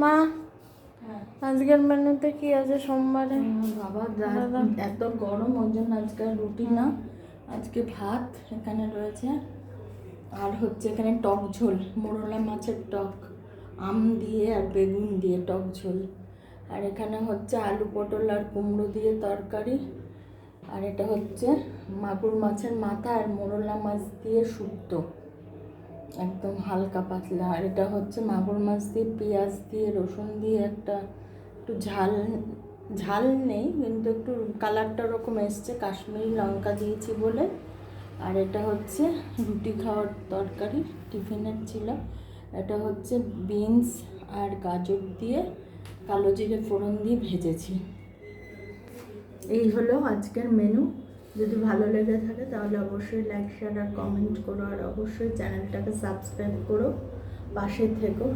মা আজকের মেনুতে কি আছে সোমবারে? বাবা এত গরম, ওর জন্য আজকে রুটি না, আজকে ভাত এখানে রয়েছে। আর হচ্ছে এখানে টক ঝোল, মোরলা মাছের টক, আম দিয়ে আর বেগুন দিয়ে টক ঝোল। আর এখানে হচ্ছে আলু পটল আর কুমড়ো দিয়ে তরকারি। আর এটা হচ্ছে মাগুর মাছের মাথা আর মোরলা মাছ দিয়ে শুক্তো, একদম হালকা পাতলা। আর এটা হচ্ছে মাগুর মাছ দিয়ে পেঁয়াজ দিয়ে রসুন দিয়ে একটা একটু ঝাল ঝাল নেই, কিন্তু একটু কালারটা ওরকম এসছে, কাশ্মীরি লঙ্কা দিয়েছি বলে। আর এটা হচ্ছে রুটি খাওয়ার তরকারি, টিফিনের ছিল। এটা হচ্ছে বিনস আর গাজর দিয়ে কালো জিরে ফোড়ন দিয়ে ভেজেছি। এই হলো আজকের মেনু। যদি ভালো লেগে থাকে তাহলে অবশ্যই লাইক শেয়ার আর কমেন্ট করো, আর অবশ্যই চ্যানেলটাকে সাবস্ক্রাইব করো, পাশে থেকো।